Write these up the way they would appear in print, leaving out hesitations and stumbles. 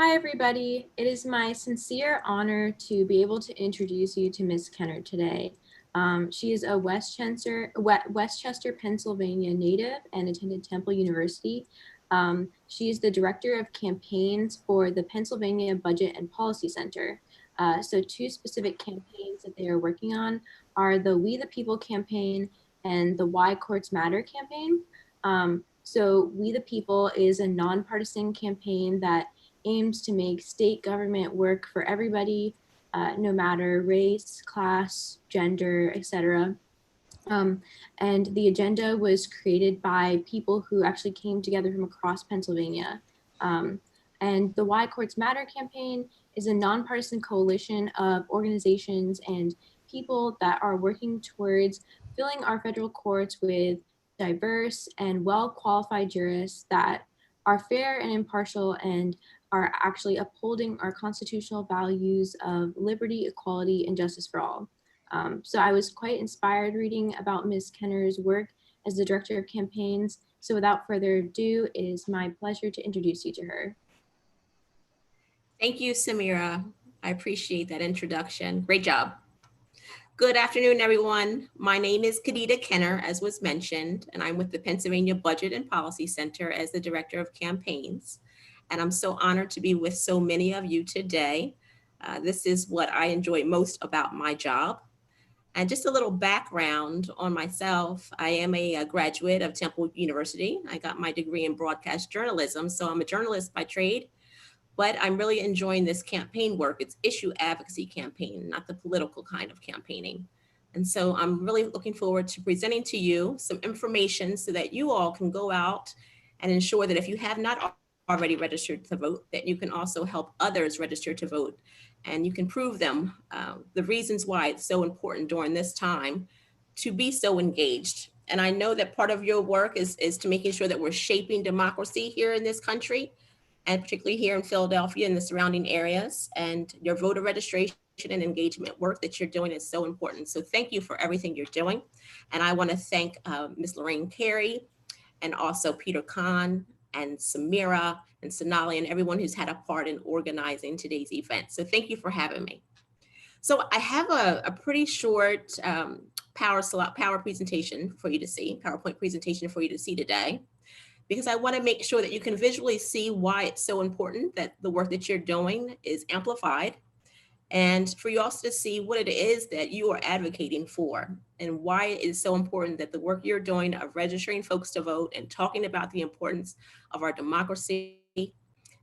Hi, everybody. It is my sincere honor to be able to introduce you to Ms. Kenner today. She is a Westchester, Pennsylvania native and attended Temple University. She is the director of campaigns for the Pennsylvania Budget and Policy Center. So two specific campaigns that they are working on are the We the People campaign and the Why Courts Matter campaign. So We the People is a nonpartisan campaign that aims to make state government work for everybody, no matter race, class, gender, etc. And the agenda was created by people who actually came together from across Pennsylvania. Um, and the Why Courts Matter campaign is a nonpartisan coalition of organizations and people that are working towards filling our federal courts with diverse and well-qualified jurists that are fair and impartial and are actually upholding our constitutional values of liberty, equality, and justice for all. So I was quite inspired reading about Ms. Kenner's work as the director of campaigns. So without further ado, it is my pleasure to introduce you to her. Thank you, Samira. I appreciate that introduction. Great job. Good afternoon, everyone. My name is Kadida Kenner, as was mentioned, and I'm with the Pennsylvania Budget and Policy Center as the Director of Campaigns. And I'm so honored to be with so many of you today. This is what I enjoy most about my job. And just a little background on myself, I am a graduate of Temple University. I got my degree in broadcast journalism, so I'm a journalist by trade. But I'm really enjoying this campaign work. It's issue advocacy campaign, not the political kind of campaigning. And so I'm really looking forward to presenting to you some information so that you all can go out and ensure that if you have not already registered to vote, that you can also help others register to vote. And you can prove them the reasons why it's so important during this time to be so engaged. And I know that part of your work is to making sure that we're shaping democracy here in this country, and particularly here in Philadelphia and the surrounding areas. And your voter registration and engagement work that you're doing is so important. So thank you for everything you're doing. And I want to thank Ms. Lorraine Carey and also Peter Kahn and Samira and Sonali and everyone who's had a part in organizing today's event. So thank you for having me. So I have a pretty short power presentation for you to see, PowerPoint presentation for you to see today, because I want to make sure that you can visually see why it's so important that the work that you're doing is amplified, and for you also to see what it is that you are advocating for and why it is so important that the work you're doing of registering folks to vote and talking about the importance of our democracy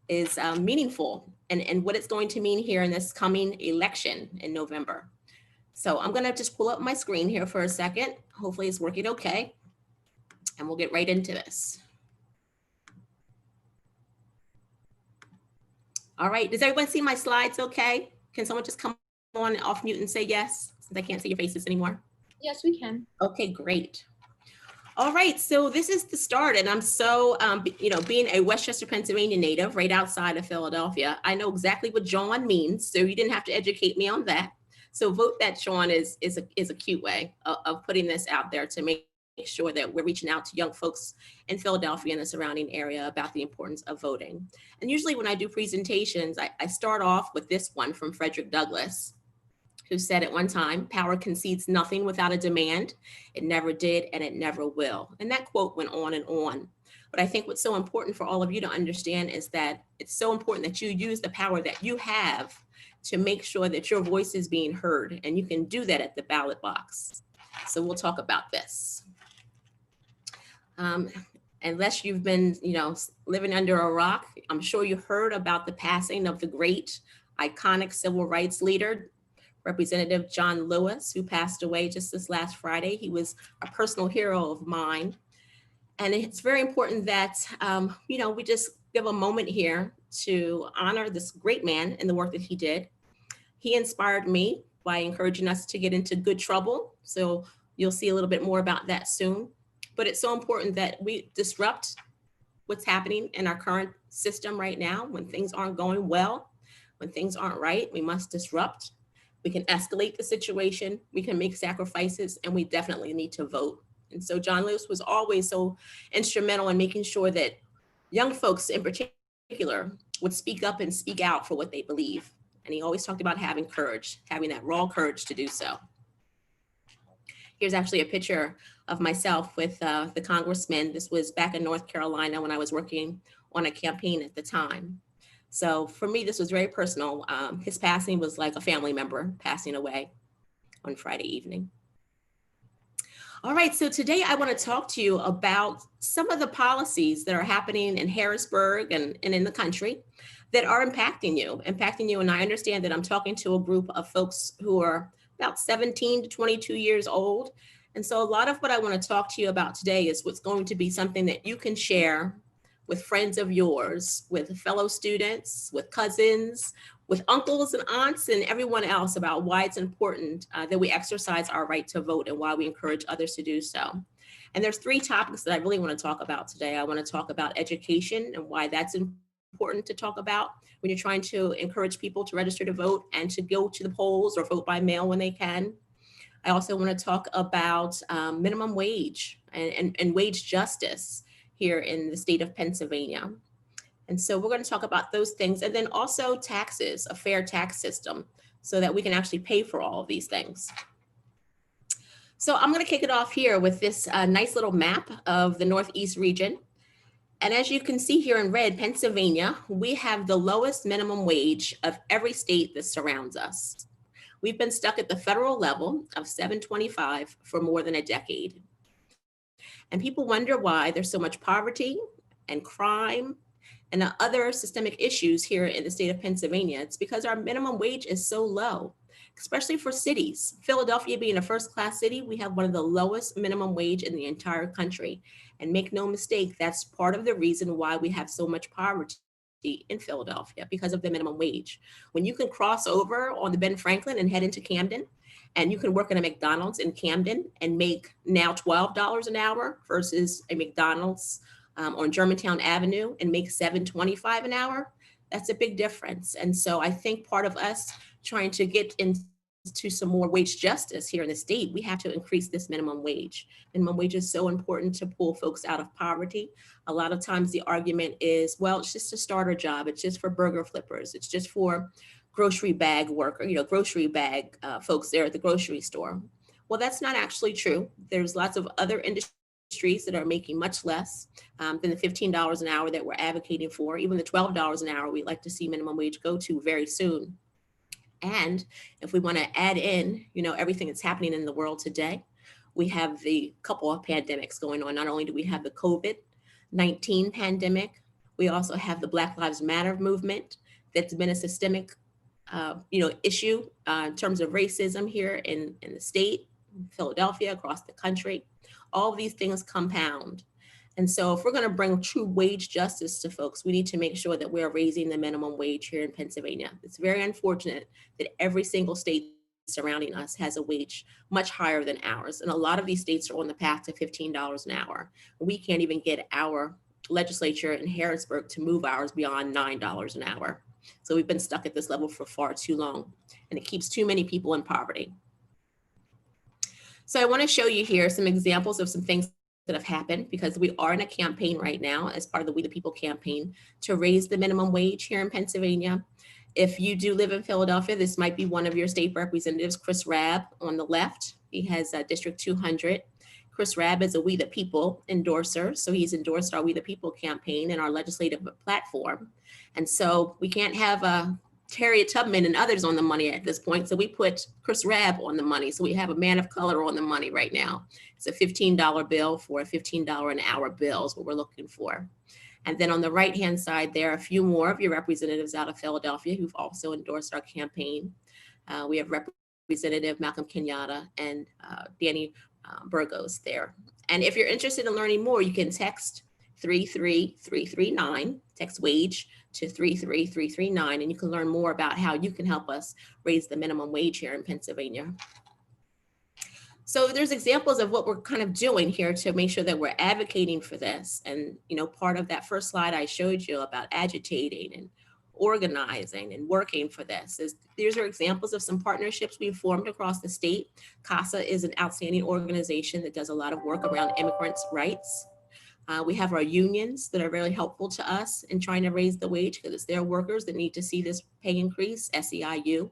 is meaningful, and what it's going to mean here in this coming election in November. So I'm going to just pull up my screen here for a second. Hopefully it's working okay, and we'll get right into this. All right, does everyone see my slides okay? Can someone just come on and off mute and say yes, since I can't see your faces anymore? Yes, we can. Okay, great. All right, so this is the start, and I'm so, being a Westchester, Pennsylvania native right outside of Philadelphia, I know exactly what Jawn means, so you didn't have to educate me on that. So Vote That Jawn is a cute way of putting this out there to make sure that we're reaching out to young folks in Philadelphia and the surrounding area about the importance of voting. And usually when I do presentations, I start off with this one from Frederick Douglass, who said at one time, "Power concedes nothing without a demand. It never did, and it never will." And that quote went on and on. But I think what's so important for all of you to understand is that it's so important that you use the power that you have to make sure that your voice is being heard. And you can do that at the ballot box. So we'll talk about this. Unless you've been, living under a rock, I'm sure you heard about the passing of the great, iconic civil rights leader, Representative John Lewis, who passed away just this last Friday. He was a personal hero of mine. And it's very important that, we just give a moment here to honor this great man and the work that he did. He inspired me by encouraging us to get into good trouble. So you'll see a little bit more about that soon. But it's so important that we disrupt what's happening in our current system right now. When things aren't going well, when things aren't right, we must disrupt. We can escalate the situation, we can make sacrifices, and we definitely need to vote. And so John Lewis was always so instrumental in making sure that young folks in particular would speak up and speak out for what they believe. And he always talked about having courage, having that raw courage to do so. Here's actually a picture of myself with the congressman. This was back in North Carolina when I was working on a campaign at the time. So for me, this was very personal. His passing was like a family member passing away on Friday evening. All right, so today I want to talk to you about some of the policies that are happening in Harrisburg and in the country that are impacting you. And I understand that I'm talking to a group of folks who are about 17 to 22 years old. And so a lot of what I want to talk to you about today is what's going to be something that you can share with friends of yours, with fellow students, with cousins, with uncles and aunts and everyone else about why it's important that we exercise our right to vote and why we encourage others to do so. And there's three topics that I really want to talk about today. I want to talk about education and why that's important to talk about when you're trying to encourage people to register to vote and to go to the polls or vote by mail when they can. I also want to talk about minimum wage and wage justice here in the state of Pennsylvania. And so we're going to talk about those things, and then also taxes, a fair tax system, so that we can actually pay for all of these things. So I'm going to kick it off here with this nice little map of the Northeast region. And as you can see here in red, Pennsylvania, we have the lowest minimum wage of every state that surrounds us. We've been stuck at the federal level of $7.25 for more than a decade. And people wonder why there's so much poverty and crime and other systemic issues here in the state of Pennsylvania. It's because our minimum wage is so low, especially for cities. Philadelphia being a first-class city, we have one of the lowest minimum wage in the entire country. And make no mistake, that's part of the reason why we have so much poverty in Philadelphia, because of the minimum wage. When you can cross over on the Ben Franklin and head into Camden, and you can work at a McDonald's in Camden and make now $12 an hour versus a McDonald's on Germantown Avenue and make $7.25 an hour, that's a big difference. And so I think part of us trying to get into some more wage justice here in the state, we have to increase this minimum wage. Minimum wage is so important to pull folks out of poverty. A lot of times the argument is, well, it's just a starter job. It's just for burger flippers. It's just for grocery bag worker, grocery bag folks there at the grocery store. Well, that's not actually true. There's lots of other industries that are making much less than the $15 an hour that we're advocating for. Even the $12 an hour, we'd like to see minimum wage go to very soon. And if we want to add in, everything that's happening in the world today, we have the couple of pandemics going on. Not only do we have the COVID-19 pandemic, we also have the Black Lives Matter movement that's been a systemic issue in terms of racism here in the state, Philadelphia, across the country. All of these things compound. And so if we're going to bring true wage justice to folks, we need to make sure that we're raising the minimum wage here in Pennsylvania. It's very unfortunate that every single state surrounding us has a wage much higher than ours. And a lot of these states are on the path to $15 an hour. We can't even get our legislature in Harrisburg to move ours beyond $9 an hour. So we've been stuck at this level for far too long, and it keeps too many people in poverty. So I want to show you here some examples of some things that have happened, because we are in a campaign right now as part of the We the People campaign to raise the minimum wage here in Pennsylvania. If you do live in Philadelphia, this might be one of your state representatives, Chris Rabb on the left. He has District 200. Chris Rabb is a We the People endorser. So he's endorsed our We the People campaign and our legislative platform. And so we can't have Harriet Tubman and others on the money at this point. So we put Chris Rabb on the money. So we have a man of color on the money right now. It's a $15 bill for a $15 an hour bill is what we're looking for. And then on the right-hand side, there are a few more of your representatives out of Philadelphia who've also endorsed our campaign. We have Representative Malcolm Kenyatta and Danny Burgos there. And if you're interested in learning more, you can text 33339, text wage to 33339, and you can learn more about how you can help us raise the minimum wage here in Pennsylvania. So there's examples of what we're kind of doing here to make sure that we're advocating for this. And, part of that first slide I showed you about agitating and organizing and working for this these are examples of some partnerships we've formed across the state. CASA is an outstanding organization that does a lot of work around immigrants' rights. We have our unions that are very helpful to us in trying to raise the wage because it's their workers that need to see this pay increase, SEIU.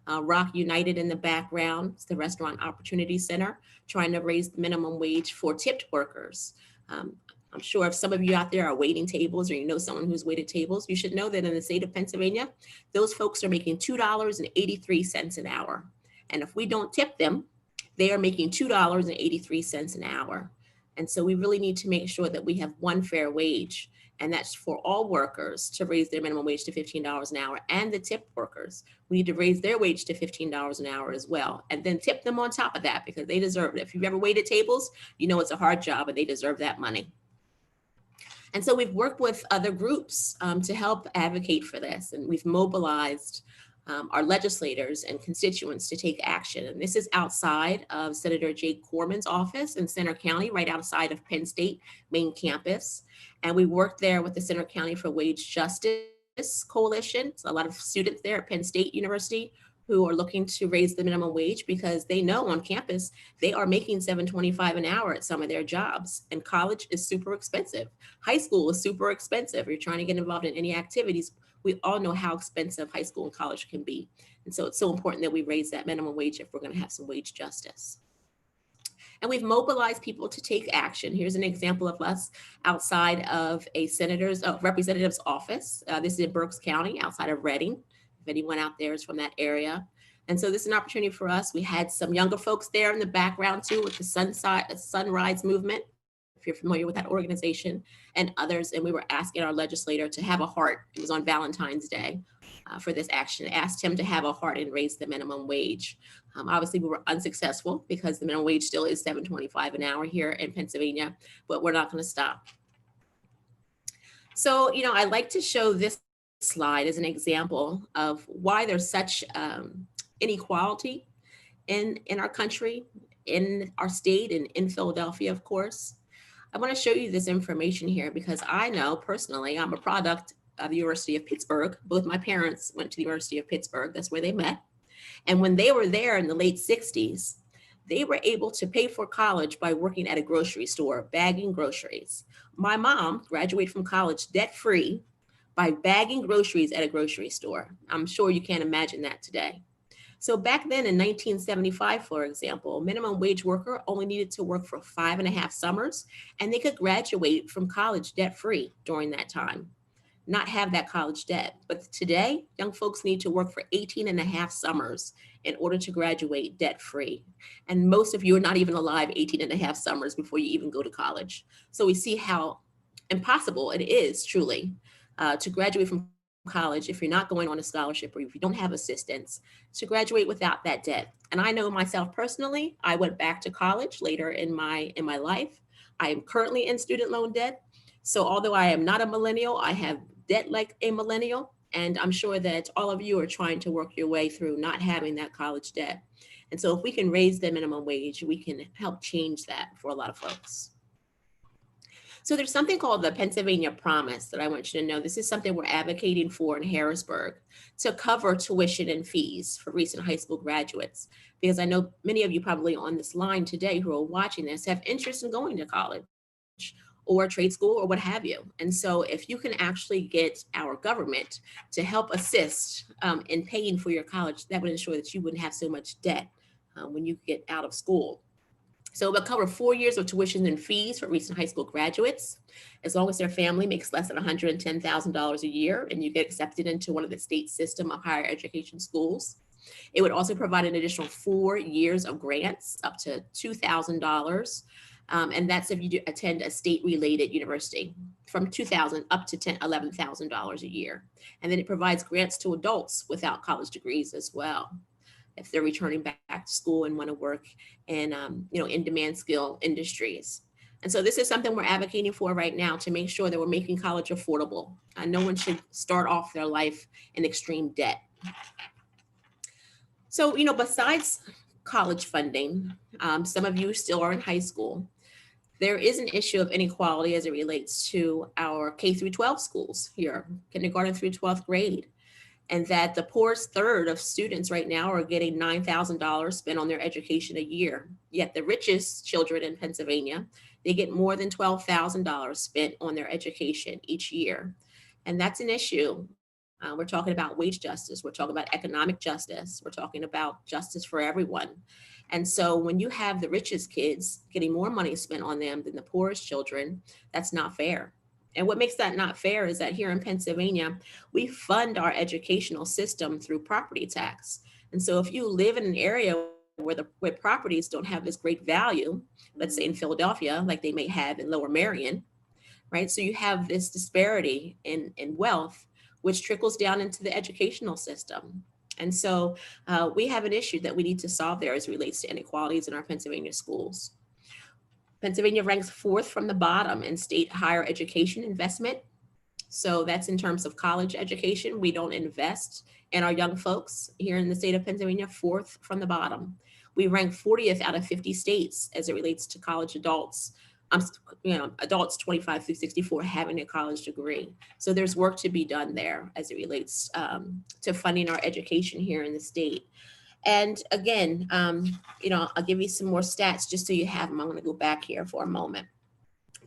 Rock United in the background, it's the Restaurant Opportunity Center, trying to raise the minimum wage for tipped workers. Um, I'm sure if some of you out there are waiting tables or you know someone who's waited tables, you should know that in the state of Pennsylvania, those folks are making $2.83 an hour. And if we don't tip them, they are making $2.83 an hour. And so we really need to make sure that we have one fair wage, and that's for all workers to raise their minimum wage to $15 an hour, and the tip workers. We need to raise their wage to $15 an hour as well, and then tip them on top of that because they deserve it. If you've ever waited tables, you know it's a hard job and they deserve that money. And so we've worked with other groups to help advocate for this, and we've mobilized our legislators and constituents to take action. And this is outside of Senator Jake Corman's office in Center County, right outside of Penn State main campus. And we worked there with the Center County for Wage Justice Coalition. So a lot of students there at Penn State University who are looking to raise the minimum wage because they know on campus they are making $7.25 an hour at some of their jobs. And college is super expensive. High school is super expensive. If you're trying to get involved in any activities, we all know how expensive high school and college can be. And so it's so important that we raise that minimum wage if we're going to have some wage justice. And we've mobilized people to take action. Here's an example of us outside of a representative's office. This is in Berks County, outside of Reading, if anyone out there is from that area. And so this is an opportunity for us. We had some younger folks there in the background too with the Sunrise Movement, if you're familiar with that organization, and others. And we were asking our legislator to have a heart. It was on Valentine's Day for this action. Asked him to have a heart and raise the minimum wage. Obviously, we were unsuccessful because the minimum wage still is $7.25 an hour here in Pennsylvania, but we're not going to stop. So, I like to show this slide as an example of why there's such inequality in our country, in our state, and in Philadelphia, of course. I want to show you this information here because I know personally I'm a product of the University of Pittsburgh. Both my parents went to the University of Pittsburgh. That's where they met. And when they were there in the late 60s, they were able to pay for college by working at a grocery store, bagging groceries. My mom graduated from college debt-free by bagging groceries at a grocery store. I'm sure you can't imagine that today. So back then in 1975, for example, minimum wage worker only needed to work for 5.5 summers, and they could graduate from college debt-free during that time, not have that college debt. But today, young folks need to work for 18.5 summers in order to graduate debt-free. And most of you are not even alive 18.5 summers before you even go to college. So we see how impossible it is truly to graduate from college if you're not going on a scholarship or if you don't have assistance, to graduate without that debt. And I know myself personally, I went back to college later in my life. I am currently in student loan debt. So although I am not a millennial, I have debt like a millennial. And I'm sure that all of you are trying to work your way through not having that college debt. And so if we can raise the minimum wage, we can help change that for a lot of folks. So there's something called the Pennsylvania Promise that I want you to know. This is something we're advocating for in Harrisburg to cover tuition and fees for recent high school graduates, because I know many of you probably on this line today who are watching this have interest in going to college or trade school or what have you. And so if you can actually get our government to help assist in paying for your college, that would ensure that you wouldn't have so much debt when you get out of school. So we'll cover 4 years of tuition and fees for recent high school graduates, as long as their family makes less than $110,000 a year and you get accepted into one of the state system of higher education schools. It would also provide an additional 4 years of grants up to $2,000. And that's if you attend a state-related university, from $2,000 up to $11,000 a year. And then it provides grants to adults without college degrees as well, if they're returning back to school and want to work in, in demand skill industries. And so this is something we're advocating for right now to make sure that we're making college affordable. No one should start off their life in extreme debt. So, besides college funding, some of you still are in high school. There is an issue of inequality as it relates to our K through 12 schools here, kindergarten through 12th grade. And that the poorest third of students right now are getting $9,000 spent on their education a year. Yet the richest children in Pennsylvania They get more than $12,000 spent on their education each year. And that's an issue. We're talking about wage justice. We're talking about economic justice. We're talking about justice for everyone. And so when you have the richest kids getting more money spent on them than the poorest children, that's not fair. And what makes that not fair is that here in Pennsylvania, we fund our educational system through property tax. And so if you live in an area where properties don't have this great value, let's say in Philadelphia, like they may have in Lower Merion, right? So you have this disparity in wealth, which trickles down into the educational system. And so we have an issue that we need to solve there as it relates to inequalities in our Pennsylvania schools. Pennsylvania ranks fourth from the bottom in state higher education investment. So that's in terms of college education. We don't invest in our young folks here in the state of Pennsylvania, fourth from the bottom. We rank 40th out of 50 states as it relates to college adults. Adults 25 through 64 having a college degree. So there's work to be done there as it relates to funding our education here in the state. And again, I'll give you some more stats just so you have them. I'm going to go back here for a moment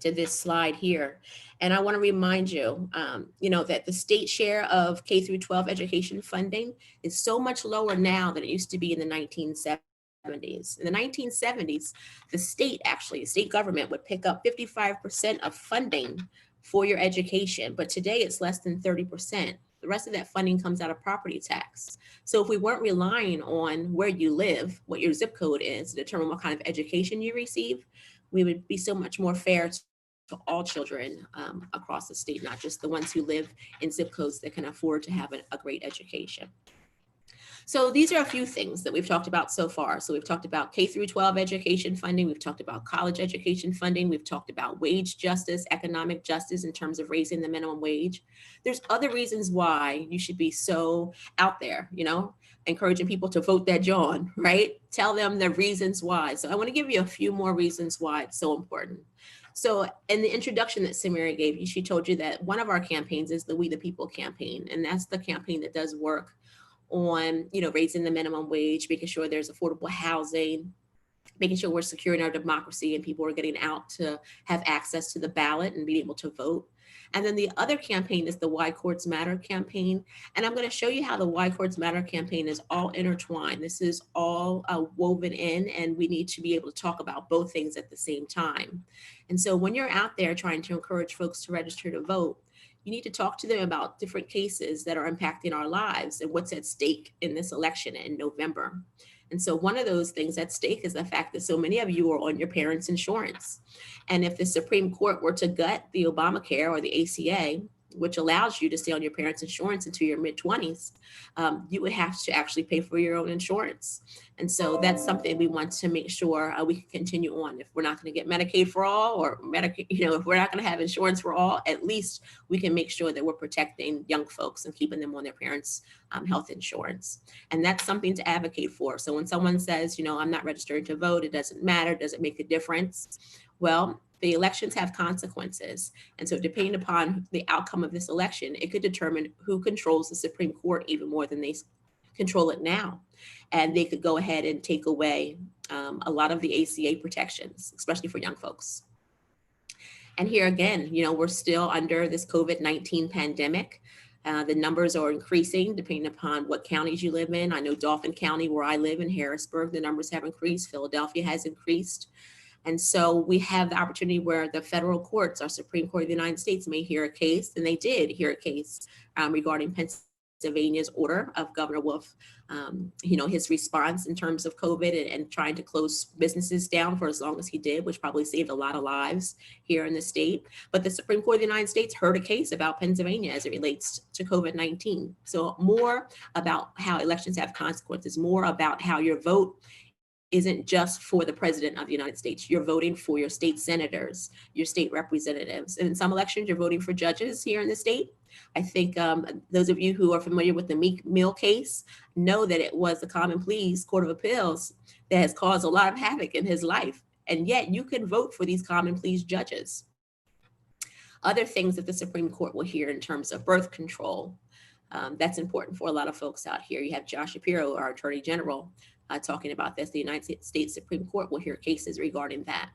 to this slide here. And I want to remind you, that the state share of K through 12 education funding is so much lower now than it used to be in the 1970s. In the 1970s, the state government would pick up 55% of funding for your education, but today it's less than 30%. The rest of that funding comes out of property tax. So if we weren't relying on where you live, what your zip code is to determine what kind of education you receive, we would be so much more fair to all children across the state, not just the ones who live in zip codes that can afford to have a great education. So these are a few things that we've talked about so far. So we've talked about K through 12 education funding. We've talked about college education funding. We've talked about wage justice, economic justice in terms of raising the minimum wage. There's other reasons why you should be so out there, encouraging people to vote that Jawn, right? Tell them the reasons why. So I want to give you a few more reasons why it's so important. So in the introduction that Samira gave you, she told you that one of our campaigns is the We the People campaign. And that's the campaign that does work on, raising the minimum wage, making sure there's affordable housing, making sure we're securing our democracy and people are getting out to have access to the ballot and being able to vote. And then the other campaign is the Why Courts Matter campaign. And I'm going to show you how the Why Courts Matter campaign is all intertwined. This is all woven in, and we need to be able to talk about both things at the same time. And so when you're out there trying to encourage folks to register to vote, you need to talk to them about different cases that are impacting our lives and what's at stake in this election in November. And so one of those things at stake is the fact that so many of you are on your parents' insurance. And if the Supreme Court were to gut the Obamacare or the ACA, which allows you to stay on your parents' insurance until your mid-20s, you would have to actually pay for your own insurance. And so that's something we want to make sure we can continue on. If we're not going to get Medicaid for all, or Medicaid, if we're not going to have insurance for all, at least we can make sure that we're protecting young folks and keeping them on their parents' health insurance. And that's something to advocate for. So when someone says, I'm not registered to vote, it doesn't matter, does it make a difference? Well, the elections have consequences. And so depending upon the outcome of this election, it could determine who controls the Supreme Court even more than they control it now. And they could go ahead and take away a lot of the ACA protections, especially for young folks. And here again, we're still under this COVID-19 pandemic. The numbers are increasing depending upon what counties you live in. I know Dauphin County, where I live in Harrisburg, the numbers have increased. Philadelphia has increased. And so we have the opportunity where the federal courts, our Supreme Court of the United States, may hear a case, and they did hear a case regarding Pennsylvania's order of Governor Wolf, his response in terms of COVID and trying to close businesses down for as long as he did, which probably saved a lot of lives here in the state. But the Supreme Court of the United States heard a case about Pennsylvania as it relates to COVID-19. So more about how elections have consequences, more about how your vote isn't just for the president of the United States. You're voting for your state senators, your state representatives. And in some elections, you're voting for judges here in the state. I think those of you who are familiar with the Meek Mill case know that it was the Common Pleas Court of Appeals that has caused a lot of havoc in his life. And yet you can vote for these Common Pleas judges. Other things that the Supreme Court will hear in terms of birth control. That's important for a lot of folks out here. You have Josh Shapiro, our Attorney General, talking about this. The United States Supreme Court will hear cases regarding that.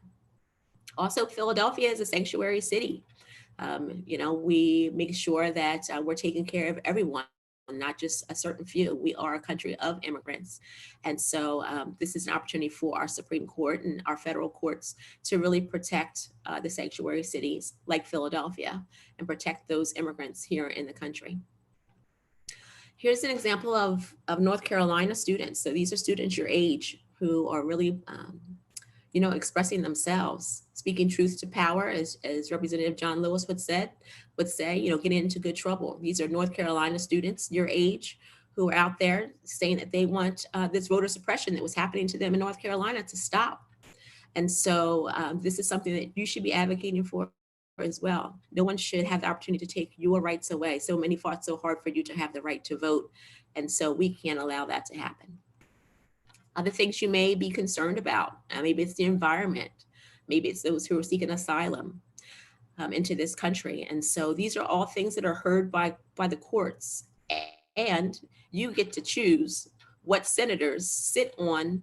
Also, Philadelphia is a sanctuary city. We make sure that we're taking care of everyone, not just a certain few. We are a country of immigrants. And so this is an opportunity for our Supreme Court and our federal courts to really protect the sanctuary cities like Philadelphia and protect those immigrants here in the country. Here's an example of North Carolina students. So these are students your age who are really expressing themselves, speaking truth to power, as Representative John Lewis would say, getting into good trouble. These are North Carolina students your age who are out there saying that they want this voter suppression that was happening to them in North Carolina to stop. And so this is something that you should be advocating for as well. No one should have the opportunity to take your rights away. So many fought so hard for you to have the right to vote. And so we can't allow that to happen. Other things you may be concerned about. Maybe it's the environment. Maybe it's those who are seeking asylum into this country. And so these are all things that are heard by the courts. And you get to choose what senators sit on,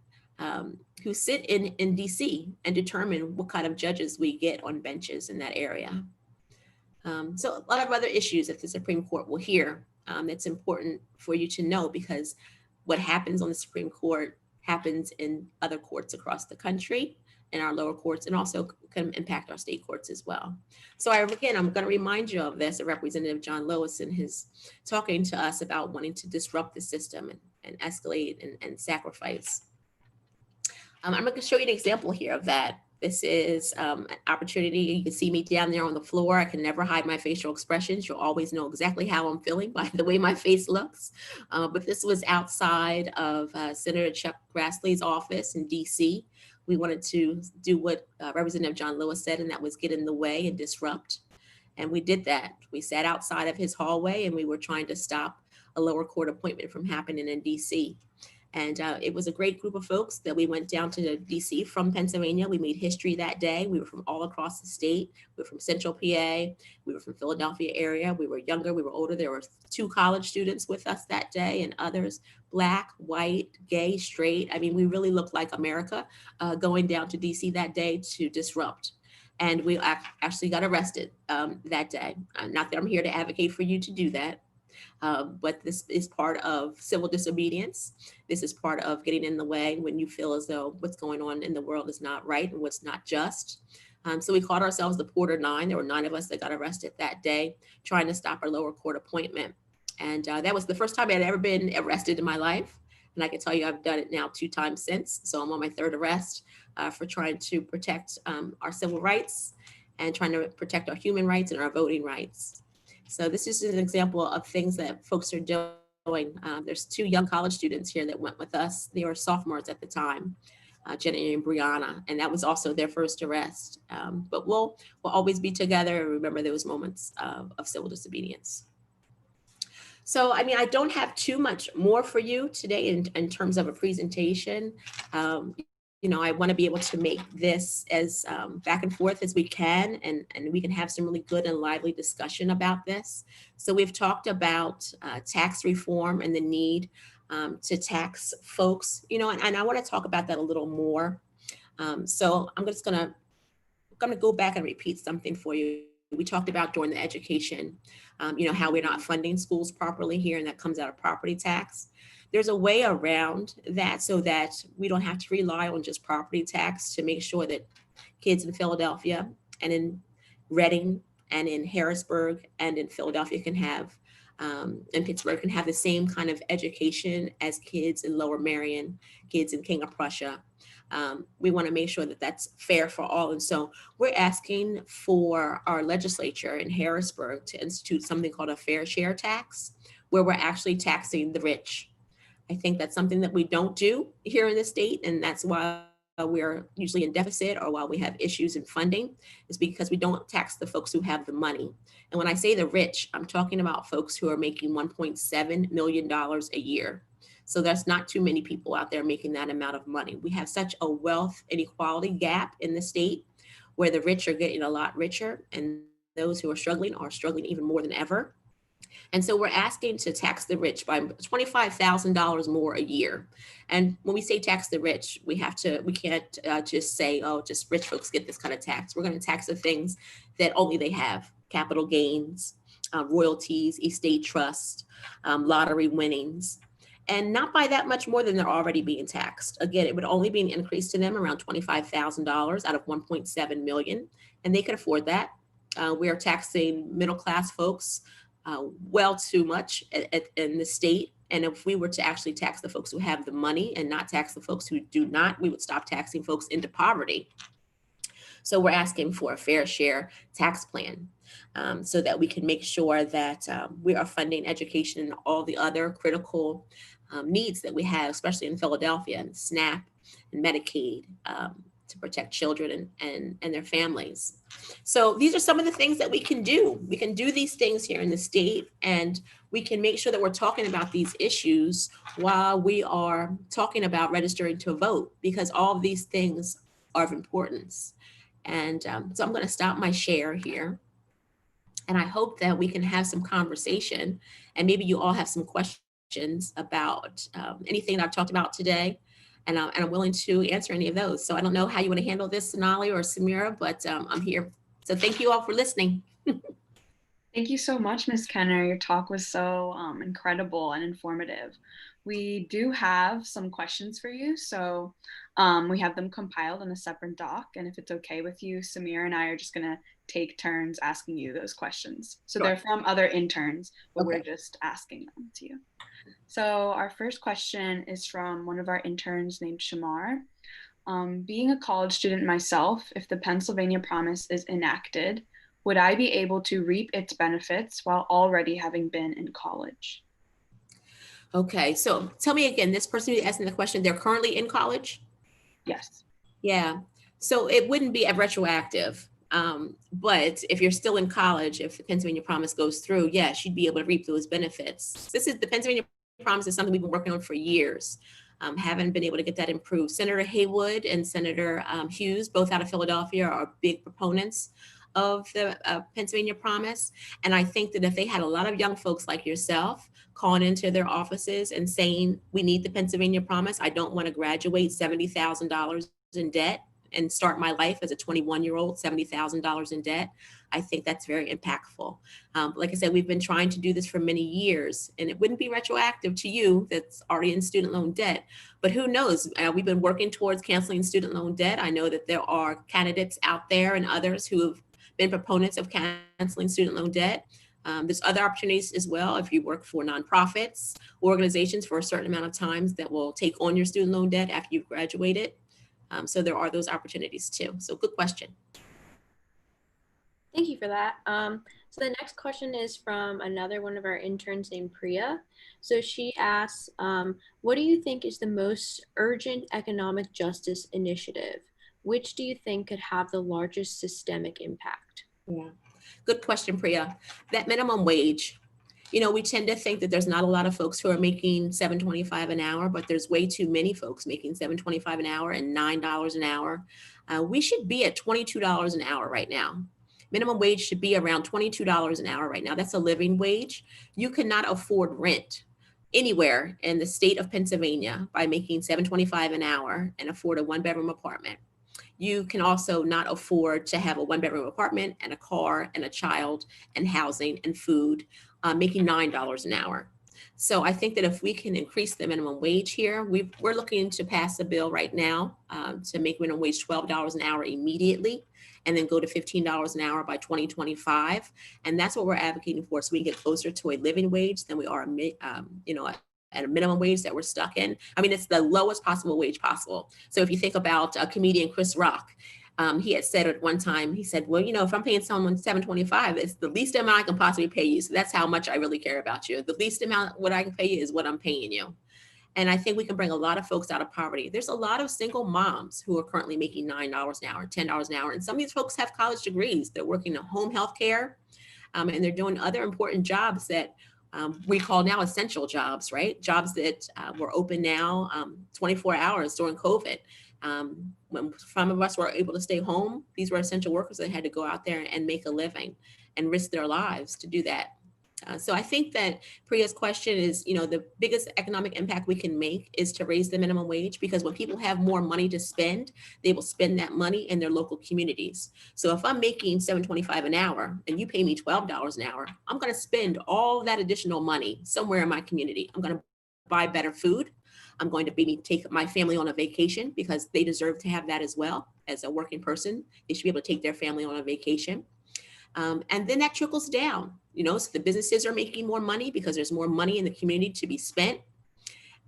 who sit in DC and determine what kind of judges we get on benches in that area. So a lot of other issues that the Supreme Court will hear that's important for you to know, because what happens on the Supreme Court happens in other courts across the country, in our lower courts, and also can impact our state courts as well. So I'm going to remind you of this, Representative John Lewis in his talking to us about wanting to disrupt the system and escalate and sacrifice. I'm going to show you an example here of that. This is an opportunity. You can see me down there on the floor. I can never hide my facial expressions. You'll always know exactly how I'm feeling by the way my face looks. But this was outside of Senator Chuck Grassley's office in DC. We wanted to do what Representative John Lewis said, and that was get in the way and disrupt. And we did that. We sat outside of his hallway and we were trying to stop a lower court appointment from happening in DC. And it was a great group of folks that we went down to DC from Pennsylvania. We made history that day. We were from all across the state. We were from Central PA. We were from Philadelphia area. We were younger, we were older. There were 2 college students with us that day, and others, Black, white, gay, straight. I mean, we really looked like America going down to DC that day to disrupt. And we actually got arrested that day. Not that I'm here to advocate for you to do that. But this is part of civil disobedience. This is part of getting in the way when you feel as though what's going on in the world is not right and what's not just. So we called ourselves the Porter 9. There were 9 of us that got arrested that day trying to stop our lower court appointment. And that was the first time I had ever been arrested in my life. And I can tell you I've done it now 2 times since. So I'm on my 3rd arrest for trying to protect our civil rights and trying to protect our human rights and our voting rights. So this is an example of things that folks are doing. There's 2 young college students here that went with us. They were sophomores at the time, Jenny and Brianna, and that was also their first arrest. But we'll always be together and remember those moments of civil disobedience. So, I mean, I don't have too much more for you today in terms of a presentation. I want to be able to make this as back and forth as we can, and we can have some really good and lively discussion about this. So we've talked about tax reform and the need to tax folks, and I want to talk about that a little more. So I'm just going to go back and repeat something for you. We talked about during the education, how we're not funding schools properly here, and that comes out of property tax. There's a way around that so that we don't have to rely on just property tax to make sure that kids in Philadelphia and in Reading and in Harrisburg and in Philadelphia can have, and Pittsburgh can have the same kind of education as kids in Lower Merion, kids in King of Prussia. We want to make sure that that's fair for all. And so we're asking for our legislature in Harrisburg to institute something called a fair share tax, where we're actually taxing the rich. I think that's something that we don't do here in the state, and that's why we're usually in deficit or while we have issues in funding, is because we don't tax the folks who have the money. And when I say the rich, I'm talking about folks who are making $1.7 million a year. So that's not too many people out there making that amount of money. We have such a wealth inequality gap in the state where the rich are getting a lot richer and those who are struggling even more than ever. And so we're asking to tax the rich by $25,000 more a year. And when we say tax the rich, we can't just say, oh, just rich folks get this kind of tax. We're going to tax the things that only they have: capital gains, royalties, estate trust, lottery winnings, and not by that much more than they're already being taxed. Again, it would only be an increase to them around $25,000 out of 1.7 million, and they can afford that. We are taxing middle class folks well too much in the state. And if we were to actually tax the folks who have the money and not tax the folks who do not, we would stop taxing folks into poverty. So we're asking for a fair share tax plan, so that we can make sure that we are funding education and all the other critical needs that we have, especially in Philadelphia, and SNAP and Medicaid, to protect children and their families. So these are some of the things that we can do. We can do these things here in the state, and we can make sure that we're talking about these issues while we are talking about registering to vote, because all of these things are of importance. And so I'm going to stop my share here. And I hope that we can have some conversation, and maybe you all have some questions about anything that I've talked about today. And I'm willing to answer any of those. So I don't know how you want to handle this, Sonali or Samira, but I'm here. So thank you all for listening. Thank you so much, Ms. Kenner. Your talk was so incredible and informative. We do have some questions for you. So we have them compiled in a separate doc. And if it's okay with you, Samir and I are just going to take turns asking you those questions. So Sure. they're from other interns, but Okay. we're just asking them to you. So our first question is from one of our interns named Shamar. Being a college student myself, if the Pennsylvania Promise is enacted, would I be able to reap its benefits while already having been in college? Okay. So tell me again, this person who's asking the question, they're currently in college? Yes. Yeah. So it wouldn't be a retroactive. But if you're still in college, if the Pennsylvania Promise goes through, yes, you'd be able to reap those benefits. This is the Pennsylvania Promise is something we've been working on for years. Haven't been able to get that improved. Senator Haywood and Senator Hughes, both out of Philadelphia, are big proponents of the Pennsylvania Promise. And I think that if they had a lot of young folks like yourself calling into their offices and saying, we need the Pennsylvania Promise, I don't want to graduate $70,000 in debt and start my life as a 21-year-old, $70,000 in debt, I think that's very impactful. Like I said, we've been trying to do this for many years, and it wouldn't be retroactive to you that's already in student loan debt. But who knows? We've been working towards canceling student loan debt. I know that there are candidates out there and others who have been proponents of canceling student loan debt. There's other opportunities as well. If you work for nonprofits, organizations for a certain amount of times that will take on your student loan debt after you've graduated. So there are those opportunities too. So good question. Thank you for that. So the next question is from another one of our interns named Priya. So she asks, what do you think is the most urgent economic justice initiative? Which do you think could have the largest systemic impact? Yeah. Good question, Priya. That minimum wage. We tend to think that there's not a lot of folks who are making $7.25 an hour, but there's way too many folks making $7.25 an hour and $9 an hour. We should be at $22 an hour right now. Minimum wage should be around $22 an hour right now. That's a living wage. You cannot afford rent anywhere in the state of Pennsylvania by making $7.25 an hour and afford a one-bedroom apartment. You can also not afford to have a one-bedroom apartment and a car and a child and housing and food, making $9 an hour. So I think that if we can increase the minimum wage here, we're looking to pass a bill right now to make minimum wage $12 an hour immediately, and then go to $15 an hour by 2025. And that's what we're advocating for, so we can get closer to a living wage than we are, at a minimum wage that we're stuck in. I mean, it's the lowest possible wage possible. So if you think about comedian Chris Rock, he had said at one time, he said, well, if I'm paying someone $7.25, it's the least amount I can possibly pay you. So that's how much I really care about you. The least amount what I can pay you is what I'm paying you. And I think we can bring a lot of folks out of poverty. There's a lot of single moms who are currently making $9 an hour, $10 an hour. And some of these folks have college degrees. They're working in home health care, and they're doing other important jobs that we call now essential jobs, right? Jobs that were open now 24 hours during COVID. When some of us were able to stay home, these were essential workers that had to go out there and make a living and risk their lives to do that. So I think that Priya's question is, the biggest economic impact we can make is to raise the minimum wage, because when people have more money to spend, they will spend that money in their local communities. So if I'm making $7.25 an hour and you pay me $12 an hour, I'm going to spend all that additional money somewhere in my community. I'm going to buy better food. I'm going to maybe take my family on a vacation, because they deserve to have that as well. As a working person, they should be able to take their family on a vacation. And then that trickles down, so the businesses are making more money because there's more money in the community to be spent.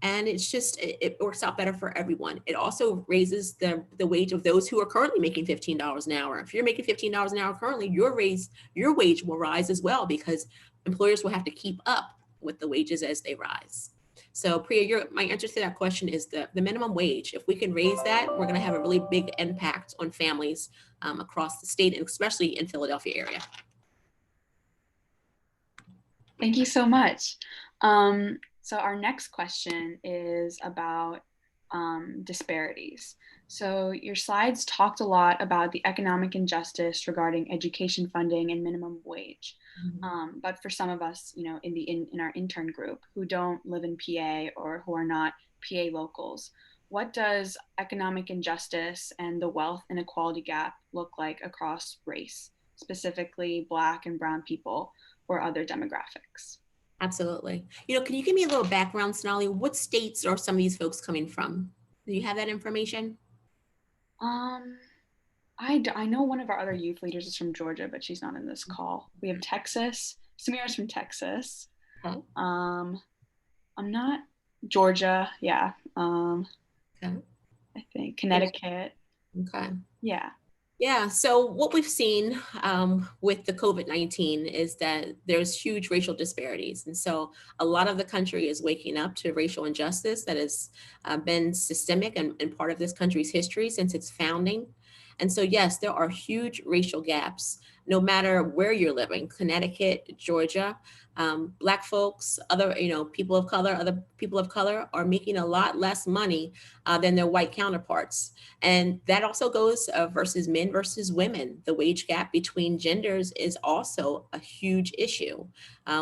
And it works out better for everyone. It also raises the wage of those who are currently making $15 an hour. If you're making $15 an hour currently, your wage will rise as well, because employers will have to keep up with the wages as they rise. So Priya, my answer to that question is the minimum wage. If we can raise that, we're going to have a really big impact on families across the state, and especially in Philadelphia area. Thank you so much. So our next question is about disparities. So your slides talked a lot about the economic injustice regarding education funding and minimum wage. But for some of us, in our intern group who don't live in PA or who are not PA locals, what does economic injustice and the wealth inequality gap look like across race, specifically Black and Brown people or other demographics? Absolutely. Can you give me a little background, Sonali? What states are some of these folks coming from? Do you have that information? I know one of our other youth leaders is from Georgia, but she's not in this call. We have Texas. Samira's from Texas. Okay. I'm not Georgia. Yeah. Okay. I think Connecticut. Okay. Yeah. Yeah, so what we've seen with the COVID-19 is that there's huge racial disparities. And so a lot of the country is waking up to racial injustice that has been systemic and part of this country's history since its founding. And so, yes, there are huge racial gaps, no matter where you're living, Connecticut, Georgia. Black folks, other people of color are making a lot less money than their white counterparts. And that also goes versus men versus women. The wage gap between genders is also a huge issue.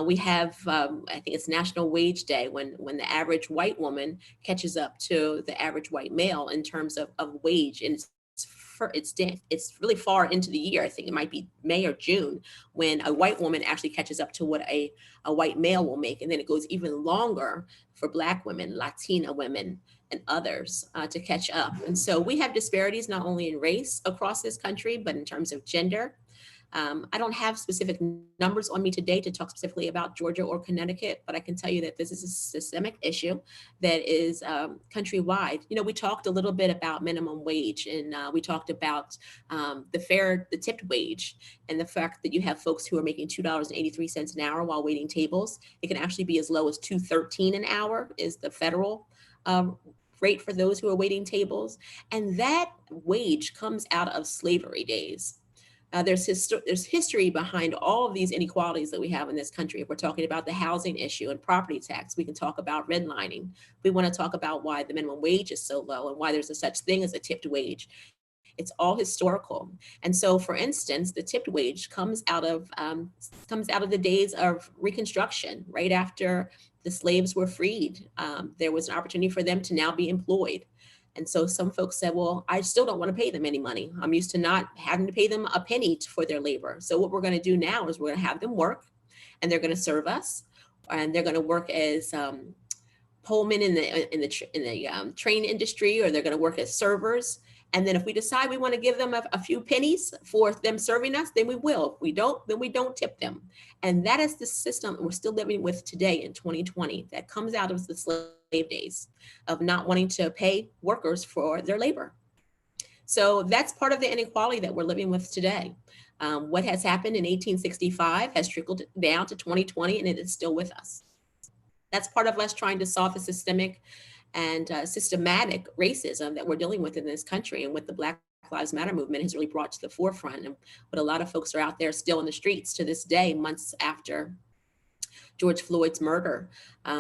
We have, I think it's National Wage Day, when the average white woman catches up to the average white male in terms of wage. And it's really far into the year. I think it might be May or June when a white woman actually catches up to what a white male will make. And then it goes even longer for Black women, Latina women, and others to catch up. And so we have disparities not only in race across this country, but in terms of gender. I don't have specific numbers on me today to talk specifically about Georgia or Connecticut, but I can tell you that this is a systemic issue that is countrywide. We talked a little bit about minimum wage, and we talked about the tipped wage, and the fact that you have folks who are making $2.83 an hour while waiting tables. It can actually be as low as $2.13 an hour is the federal rate for those who are waiting tables. And that wage comes out of slavery days. There's history behind all of these inequalities that we have in this country. If we're talking about the housing issue and property tax, we can talk about redlining. We want to talk about why the minimum wage is so low and why there's a such thing as a tipped wage. It's all historical. And so, for instance, the tipped wage comes out of the days of Reconstruction, right after the slaves were freed. There was an opportunity for them to now be employed. And so some folks said, well, I still don't want to pay them any money. I'm used to not having to pay them a penny for their labor. So what we're going to do now is we're going to have them work, and they're going to serve us, and they're going to work as Pullman in the train industry, or they're going to work as servers. And then if we decide we want to give them a few pennies for them serving us, then we will. If we don't, then we don't tip them. And that is the system we're still living with today in 2020 that comes out of the slave days of not wanting to pay workers for their labor. So that's part of the inequality that we're living with today. What has happened in 1865 has trickled down to 2020, and it is still with us. That's part of us trying to solve the systemic and systematic racism that we're dealing with in this country, and what the Black Lives Matter movement has really brought to the forefront, and what a lot of folks are out there still in the streets to this day, months after George Floyd's murder,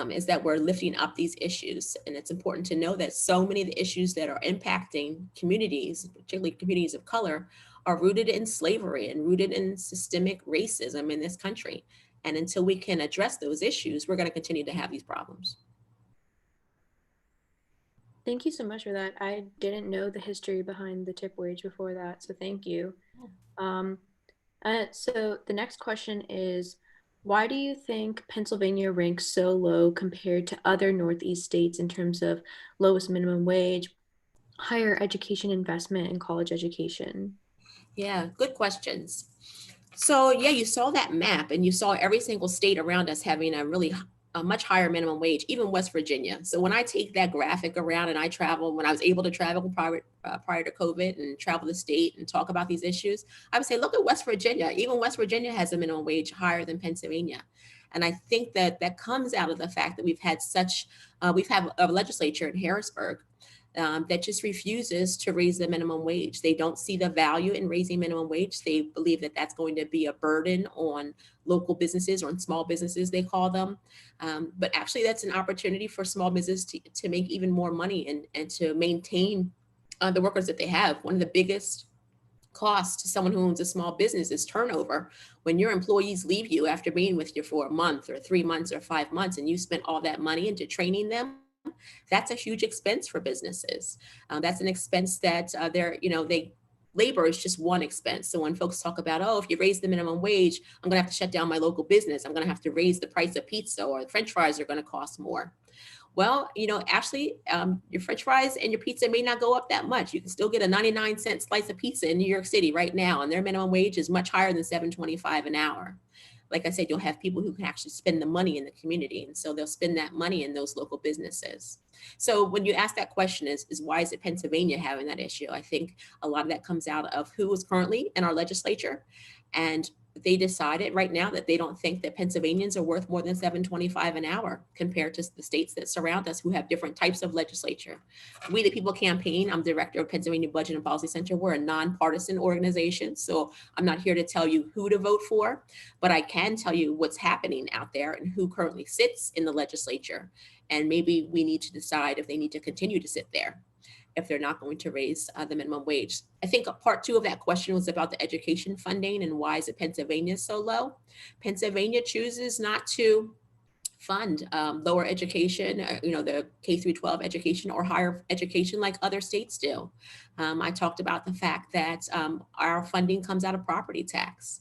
is that we're lifting up these issues. And it's important to know that so many of the issues that are impacting communities, particularly communities of color, are rooted in slavery and rooted in systemic racism in this country. And until we can address those issues, we're going to continue to have these problems. Thank you so much for that. I didn't know the history behind the tip wage before that, so thank you. Um, so the next question is, why do you think Pennsylvania ranks so low compared to other Northeast states in terms of lowest minimum wage, higher education investment, and college education? Yeah, good questions. So yeah, you saw that map and you saw every single state around us having a much higher minimum wage, even West Virginia. So when I take that graphic around and I travel, when I was able to travel prior to COVID and travel the state and talk about these issues, I would say, look at West Virginia. Even West Virginia has a minimum wage higher than Pennsylvania. And I think that that comes out of the fact that we've had a legislature in Harrisburg that just refuses to raise the minimum wage. They don't see the value in raising minimum wage. They believe that that's going to be a burden on local businesses or on small businesses, they call them. But actually, that's an opportunity for small business to make even more money and to maintain the workers that they have. One of the biggest cost to someone who owns a small business is turnover. When your employees leave you after being with you for a month or 3 months or 5 months, and you spent all that money into training them, that's a huge expense for businesses. That's an expense that labor is just one expense. So when folks talk about, oh, if you raise the minimum wage, I'm going to have to shut down my local business. I'm going to have to raise the price of pizza, or the French fries are going to cost more. Well, actually, your French fries and your pizza may not go up that much. You can still get a 99-cent slice of pizza in New York City right now, and their minimum wage is much higher than $7.25 an hour. Like I said, you'll have people who can actually spend the money in the community, and so they'll spend that money in those local businesses. So when you ask that question, is why is it Pennsylvania having that issue? I think a lot of that comes out of who is currently in our legislature, and they decided right now that they don't think that Pennsylvanians are worth more than $7.25 an hour compared to the states that surround us who have different types of legislature. We the People campaign, I'm director of Pennsylvania Budget and Policy Center. We're a nonpartisan organization, so I'm not here to tell you who to vote for, but I can tell you what's happening out there and who currently sits in the legislature. And maybe we need to decide if they need to continue to sit there if they're not going to raise the minimum wage. I think part two of that question was about the education funding and why is it Pennsylvania so low? Pennsylvania chooses not to fund lower education, the K through 12 education or higher education like other states do. I talked about the fact that our funding comes out of property tax,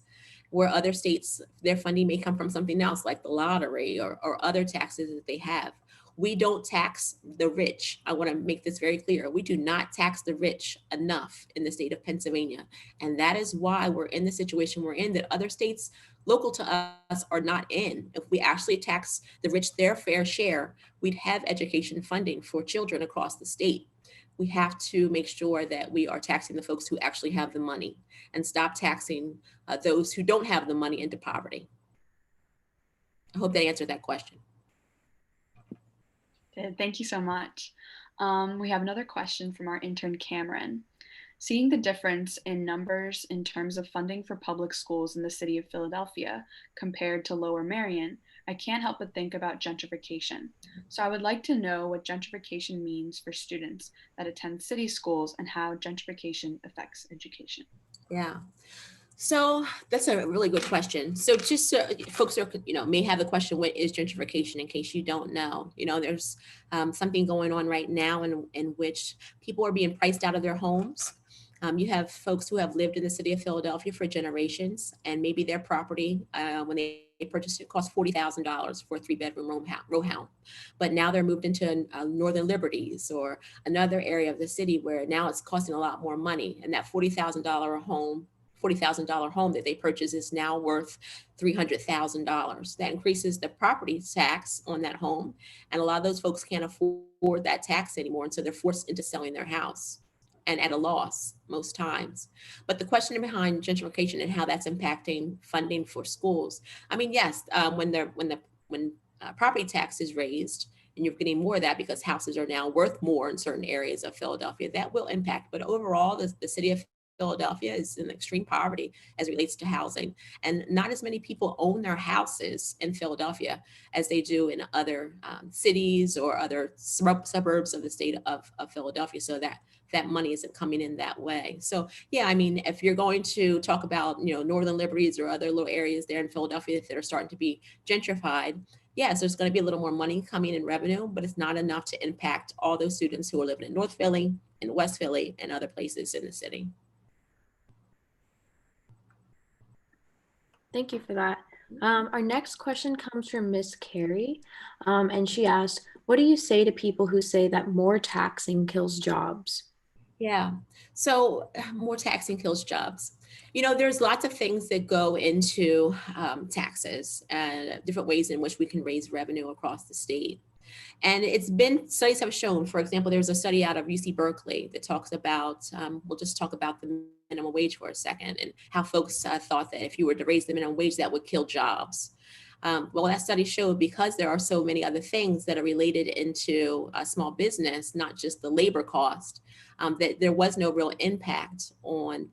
where other states, their funding may come from something else like the lottery or other taxes that they have. We don't tax the rich. I want to make this very clear. We do not tax the rich enough in the state of Pennsylvania. And that is why we're in the situation we're in that other states local to us are not in. If we actually tax the rich their fair share, we'd have education funding for children across the state. We have to make sure that we are taxing the folks who actually have the money and stop taxing those who don't have the money into poverty. I hope that answered that question. Thank you so much. We have another question from our intern, Cameron. Seeing the difference in numbers in terms of funding for public schools in the city of Philadelphia compared to Lower Merion, I can't help but think about gentrification. So I would like to know what gentrification means for students that attend city schools and how gentrification affects education. Yeah. So that's a really good question. So just so folks are, may have the question, what is gentrification, in case you don't know? There's something going on right now in which people are being priced out of their homes. You have folks who have lived in the city of Philadelphia for generations, and maybe their property, when they purchased it, cost $40,000 for a 3-bedroom row house. But now they're moved into Northern Liberties or another area of the city where now it's costing a lot more money. And that $40,000 home that they purchased is now worth $300,000. That increases the property tax on that home. And a lot of those folks can't afford that tax anymore. And so they're forced into selling their house, and at a loss most times. But the question behind gentrification and how that's impacting funding for schools, I mean, yes, when property tax is raised and you're getting more of that because houses are now worth more in certain areas of Philadelphia, that will impact. But overall, the city of Philadelphia is in extreme poverty as it relates to housing. And not as many people own their houses in Philadelphia as they do in other cities or other suburbs of the state of Philadelphia. So that that money isn't coming in that way. So yeah, I mean, if you're going to talk about, Northern Liberties or other little areas there in Philadelphia that are starting to be gentrified, yes, there's going to be a little more money coming in revenue, but it's not enough to impact all those students who are living in North Philly, in West Philly, and other places in the city. Thank you for that. Our next question comes from Miss Carey, and she asked, "What do you say to people who say that more taxing kills jobs?" Yeah. So more taxing kills jobs. There's lots of things that go into taxes and different ways in which we can raise revenue across the state. And studies have shown, for example, there's a study out of UC Berkeley that talks about, we'll just talk about the minimum wage for a second, and how folks thought that if you were to raise the minimum wage, that would kill jobs. Well, that study showed because there are so many other things that are related into a small business, not just the labor cost, that there was no real impact on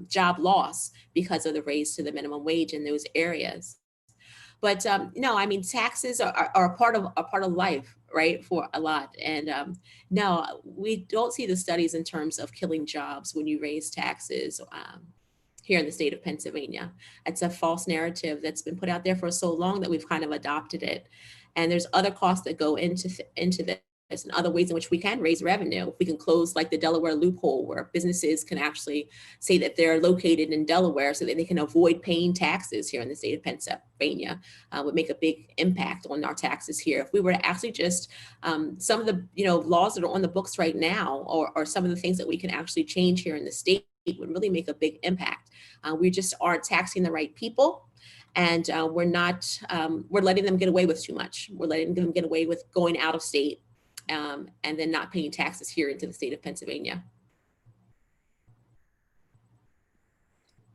job loss because of the raise to the minimum wage in those areas. But no, I mean, taxes are a part of life, right, for a lot. And no, we don't see the studies in terms of killing jobs when you raise taxes here in the state of Pennsylvania. It's a false narrative that's been put out there for so long that we've kind of adopted it. And there's other costs that go into this and other ways in which we can raise revenue. We can close like the Delaware loophole where businesses can actually say that they're located in Delaware so that they can avoid paying taxes here in the state of Pennsylvania. Would make a big impact on our taxes here. If we were to actually just some of the laws that are on the books right now, or some of the things that we can actually change here in the state would really make a big impact. We just aren't taxing the right people. And we're letting them get away with too much. We're letting them get away with going out of state and then not paying taxes here into the state of Pennsylvania.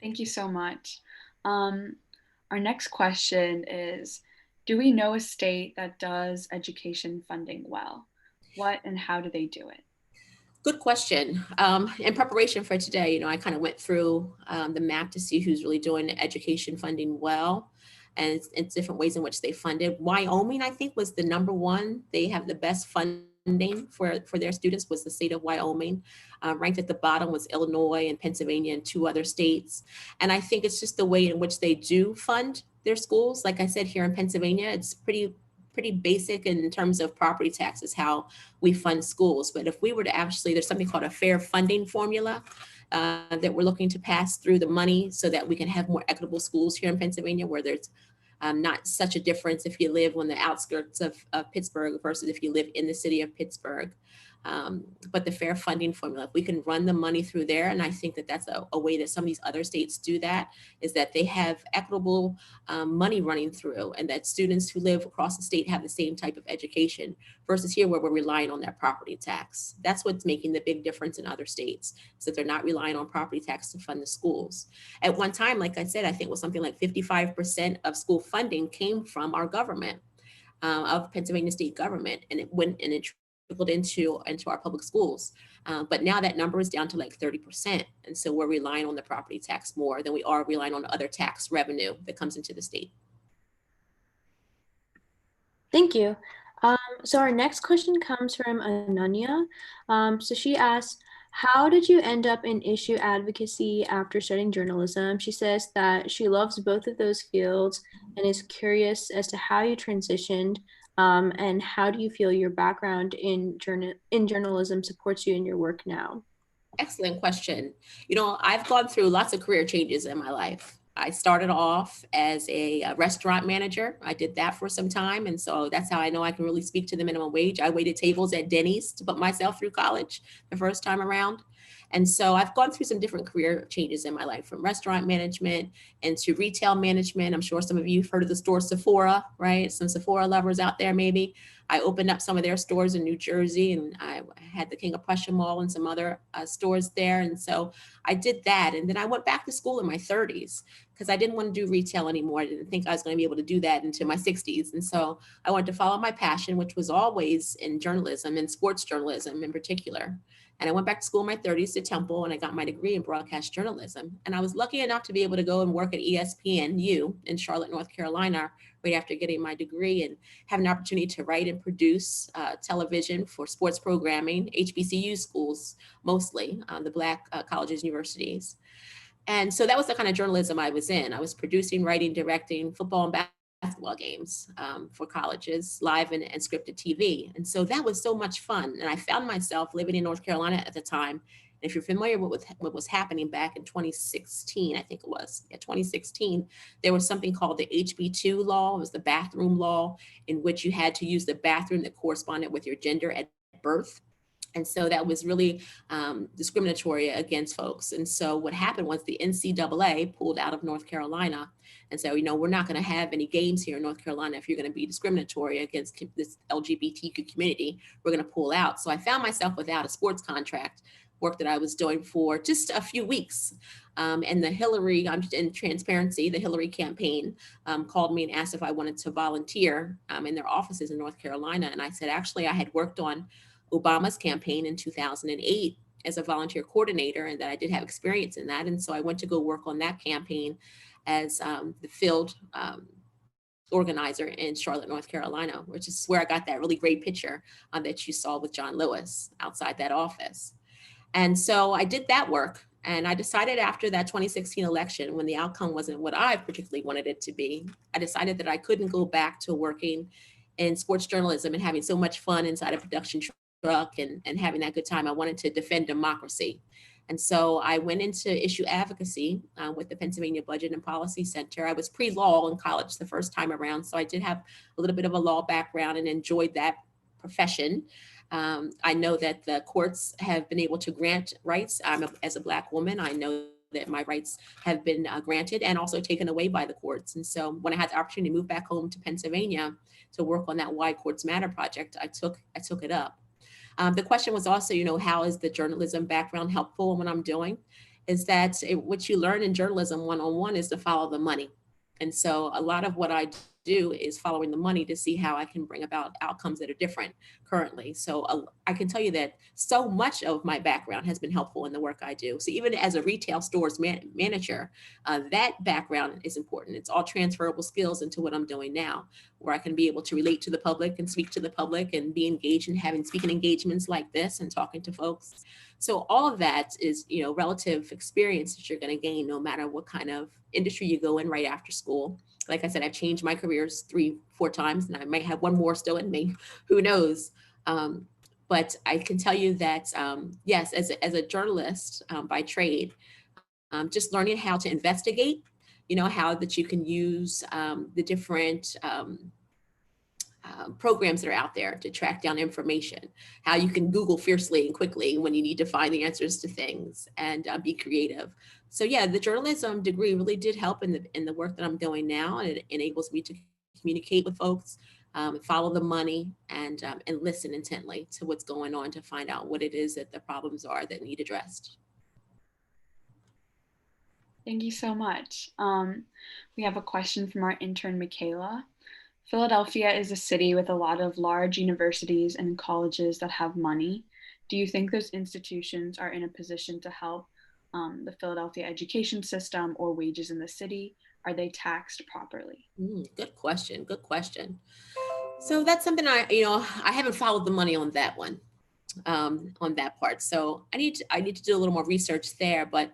Thank you so much. Our next question is, do we know a state that does education funding well? What and how do they do it? Good question. In preparation for today, I kind of went through the map to see who's really doing education funding well, and it's different ways in which they fund it. Wyoming, I think, was the number one. They have the best funding for their students, was the state of Wyoming. Ranked at the bottom was Illinois and Pennsylvania and two other states. And I think it's just the way in which they do fund their schools. Like I said, here in Pennsylvania, it's pretty basic in terms of property taxes, how we fund schools. But if we were to actually, there's something called a fair funding formula that we're looking to pass through the money so that we can have more equitable schools here in Pennsylvania, where there's not such a difference if you live on the outskirts of Pittsburgh versus if you live in the city of Pittsburgh. But the fair funding formula, if we can run the money through there, and I think that that's a way that some of these other states do that, is that they have equitable money running through, and that students who live across the state have the same type of education versus here where we're relying on that property tax. That's what's making the big difference in other states, is that they're not relying on property tax to fund the schools. At one time, like I said, I think it was something like 55% of school funding came from our government, of Pennsylvania state government, and it went and it trickled into our public schools. But now that number is down to like 30%. And so we're relying on the property tax more than we are relying on other tax revenue that comes into the state. Thank you. So our next question comes from Ananya. So she asks, how did you end up in issue advocacy after studying journalism? She says that she loves both of those fields and is curious as to how you transitioned, and how do you feel your background in journalism supports you in your work now? Excellent question. I've gone through lots of career changes in my life. I started off as a restaurant manager. I did that for some time. And so that's how I know I can really speak to the minimum wage. I waited tables at Denny's to put myself through college the first time around. And so I've gone through some different career changes in my life, from restaurant management into retail management. I'm sure some of you have heard of the store Sephora, right? Some Sephora lovers out there, maybe. I opened up some of their stores in New Jersey, and I had the King of Prussia Mall and some other stores there. And so I did that. And then I went back to school in my 30s because I didn't want to do retail anymore. I didn't think I was going to be able to do that into my 60s. And so I wanted to follow my passion, which was always in journalism and sports journalism in particular. And I went back to school in my 30s to Temple, and I got my degree in broadcast journalism. And I was lucky enough to be able to go and work at ESPNU in Charlotte, North Carolina, right after getting my degree, and have an opportunity to write and produce television for sports programming, HBCU schools, mostly the Black colleges and universities. And so that was the kind of journalism I was in. I was producing, writing, directing football and basketball games for colleges, live and scripted TV. And so that was so much fun. And I found myself living in North Carolina at the time. And if you're familiar with what was happening back in 2016, I think it was, 2016, there was something called the HB2 law. It was the bathroom law, in which you had to use the bathroom that corresponded with your gender at birth. And so that was really discriminatory against folks. And so what happened was the NCAA pulled out of North Carolina and said, we're not going to have any games here in North Carolina if you're going to be discriminatory against this LGBTQ community. We're going to pull out. So I found myself without a sports contract, work that I was doing for just a few weeks. And the Hillary, I'm just in transparency, the Hillary campaign called me and asked if I wanted to volunteer in their offices in North Carolina. And I said, actually, I had worked on Obama's campaign in 2008 as a volunteer coordinator, and that I did have experience in that. And so I went to go work on that campaign as the field organizer in Charlotte, North Carolina, which is where I got that really great picture that you saw with John Lewis outside that office. And so I did that work. And I decided after that 2016 election, when the outcome wasn't what I particularly wanted it to be, I decided that I couldn't go back to working in sports journalism and having so much fun inside a production truck and having that good time. I wanted to defend democracy. And so I went into issue advocacy with the Pennsylvania Budget and Policy Center. I was pre-law in college the first time around, so I did have a little bit of a law background and enjoyed that profession. I know that the courts have been able to grant rights. As a Black woman, I know that my rights have been granted and also taken away by the courts. And so when I had the opportunity to move back home to Pennsylvania to work on that Why Courts Matter project, I took it up. The question was also, how is the journalism background helpful in what I'm doing? Is that what you learn in journalism one-on-one is to follow the money. And so a lot of what I do is following the money to see how I can bring about outcomes that are different currently. So I can tell you that so much of my background has been helpful in the work I do. So even as a retail stores manager, that background is important. It's all transferable skills into what I'm doing now, where I can be able to relate to the public and speak to the public and be engaged in having speaking engagements like this and talking to folks. So all of that is, relative experience that you're going to gain no matter what kind of industry you go in right after school. Like I said, I've changed my careers 3-4 times, and I might have one more still in me. Who knows? But I can tell you that, yes, as a journalist by trade, just learning how to investigate, how that you can use the different programs that are out there to track down information, how you can Google fiercely and quickly when you need to find the answers to things and be creative. So yeah, the journalism degree really did help in the work that I'm doing now, and it enables me to communicate with folks, follow the money, and listen intently to what's going on to find out what it is that the problems are that need addressed. Thank you so much. We have a question from our intern, Michaela. Philadelphia is a city with a lot of large universities and colleges that have money. Do you think those institutions are in a position to help the Philadelphia education system or wages in the city? Are they taxed properly? Good question. Good question. So that's something I haven't followed the money on that one, on that part. So I need to do a little more research there. But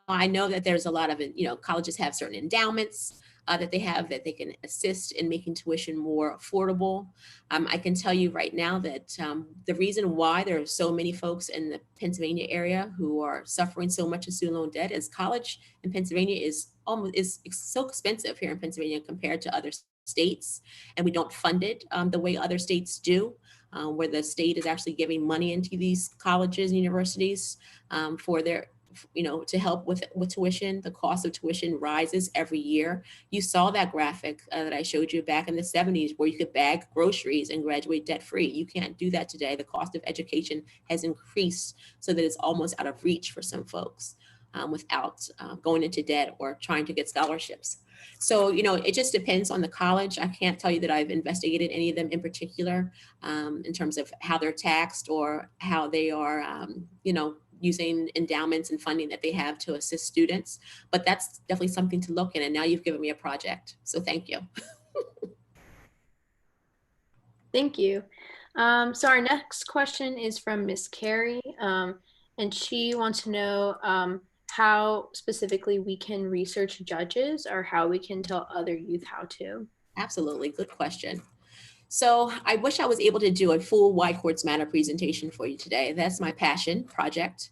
I know that there's a lot of colleges have certain endowments that they have that they can assist in making tuition more affordable. I can tell you right now that the reason why there are so many folks in the Pennsylvania area who are suffering so much of student loan debt is college in Pennsylvania is so expensive here in Pennsylvania compared to other states, and we don't fund it the way other states do. Where the state is actually giving money into these colleges and universities for their to help with tuition. The cost of tuition rises every year. You saw that graphic that I showed you back in the 70s where you could bag groceries and graduate debt free. You can't do that today. The cost of education has increased so that it's almost out of reach for some folks. without going into debt or trying to get scholarships. So, it just depends on the college. I can't tell you that I've investigated any of them in particular in terms of how they're taxed or how they are, using endowments and funding that they have to assist students. But that's definitely something to look at. And now you've given me a project. So thank you. Thank you. So our next question is from Miss Carrie, and she wants to know how specifically we can research judges or how we can tell other youth how to. Absolutely. Good question. So I wish I was able to do a full Why Courts Matter presentation for you today. That's my passion project.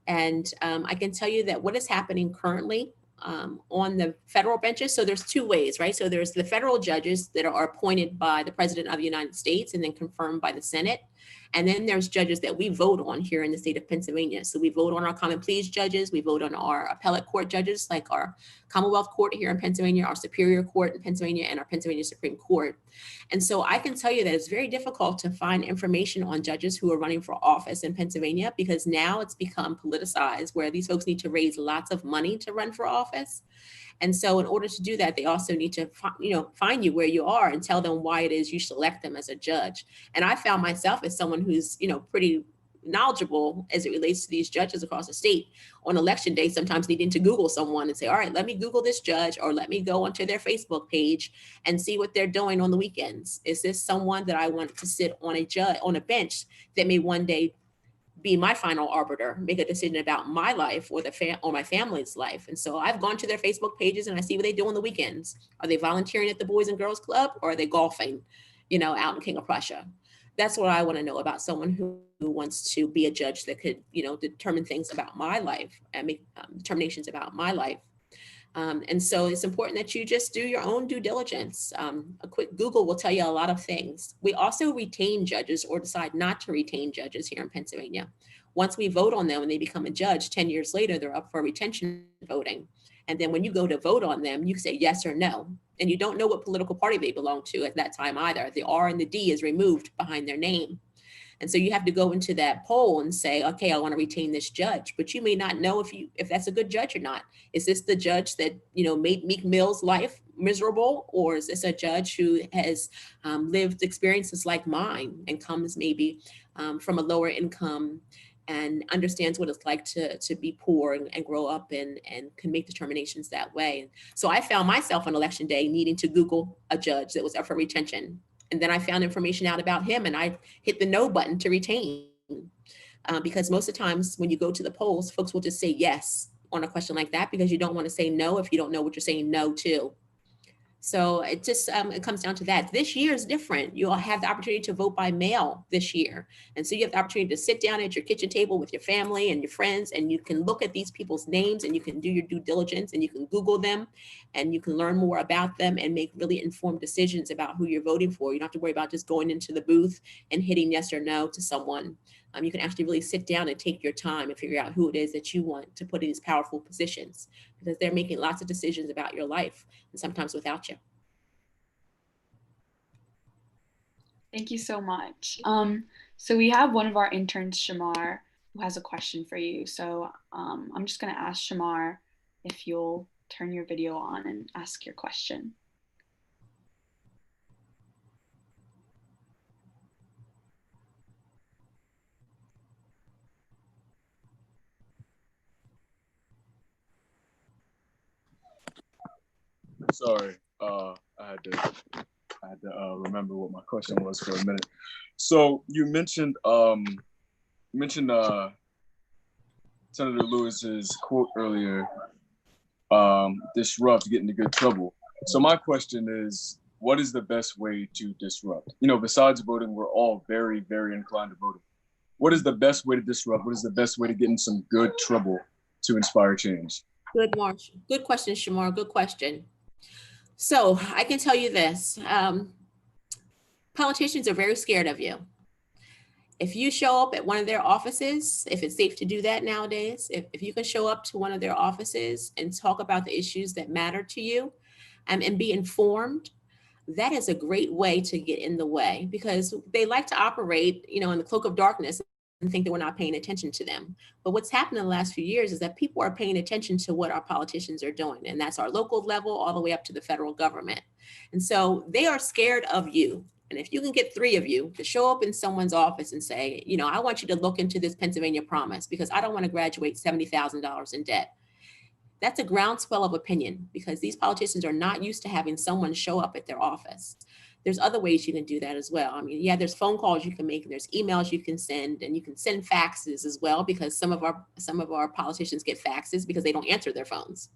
And I can tell you that what is happening currently on the federal benches. So there's two ways, right? So there's the federal judges that are appointed by the President of the United States and then confirmed by the Senate. And then there's judges that we vote on here in the state of Pennsylvania. So we vote on our common pleas judges, we vote on our appellate court judges, like our Commonwealth Court here in Pennsylvania, our Superior Court in Pennsylvania, and our Pennsylvania Supreme Court. And so I can tell you that it's very difficult to find information on judges who are running for office in Pennsylvania, because now it's become politicized where these folks need to raise lots of money to run for office. And so in order to do that, they also need to find you where you are and tell them why it is you select them as a judge. And I found myself as someone who's pretty knowledgeable as it relates to these judges across the state on election day, sometimes needing to Google someone and say, all right, let me Google this judge, or let me go onto their Facebook page and see what they're doing on the weekends. Is this someone that I want to sit on a bench that may one day be my final arbiter, make a decision about my life or or my family's life? And so I've gone to their Facebook pages and I see what they do on the weekends. Are they volunteering at the Boys and Girls Club, or are they golfing, out in King of Prussia? That's what I want to know about someone who wants to be a judge that could, determine things about my life and make determinations about my life. And so it's important that you just do your own due diligence. A quick Google will tell you a lot of things. We also retain judges or decide not to retain judges here in Pennsylvania. Once we vote on them and they become a judge, 10 years later, they're up for retention voting. And then when you go to vote on them, you say yes or no. And you don't know what political party they belong to at that time either. The R and the D is removed behind their name. And so you have to go into that poll and say, okay, I want to retain this judge, but you may not know if that's a good judge or not. Is this the judge that, made Meek Mill's life miserable? Or is this a judge who has lived experiences like mine and comes maybe from a lower income and understands what it's like to be poor and grow up and can make determinations that way? So I found myself on election day needing to Google a judge that was up for retention. And then I found information out about him and I hit the no button to retain. Because most of the times when you go to the polls, folks will just say yes on a question like that, because you don't want to say no if you don't know what you're saying no to. So it just, it comes down to that. This year is different. You'll have the opportunity to vote by mail this year. And so you have the opportunity to sit down at your kitchen table with your family and your friends, and you can look at these people's names and you can do your due diligence and you can Google them and you can learn more about them and make really informed decisions about who you're voting for. You don't have to worry about just going into the booth and hitting yes or no to someone. You can actually really sit down and take your time and figure out who it is that you want to put in these powerful positions, because they're making lots of decisions about your life and sometimes without you. Thank you so much. So we have one of our interns, Shamar, who has a question for you. So I'm just going to ask Shamar if you'll turn your video on and ask your question. Sorry, I had to remember what my question was for a minute. So you mentioned Senator Lewis's quote earlier, disrupt, get into good trouble. So my question is, what is the best way to disrupt? Besides voting, we're all very, very inclined to voting. What is the best way to disrupt? What is the best way to get in some good trouble to inspire change? Good, Marsh. Good question, Shamar. Good question. So I can tell you this, politicians are very scared of you. If you show up at one of their offices, if it's safe to do that nowadays, if you can show up to one of their offices and talk about the issues that matter to you and be informed, that is a great way to get in the way, because they like to operate, in the cloak of darkness think that we're not paying attention to them. But what's happened in the last few years is that people are paying attention to what our politicians are doing. And that's our local level all the way up to the federal government. And so they are scared of you. And if you can get 3 of you to show up in someone's office and say, you know, I want you to look into this Pennsylvania promise because I don't want to graduate $70,000 in debt. That's a groundswell of opinion because these politicians are not used to having someone show up at their office. There's other ways you can do that as well. I mean, yeah, there's phone calls you can make, and there's emails you can send, and you can send faxes as well because some of our politicians get faxes because they don't answer their phones.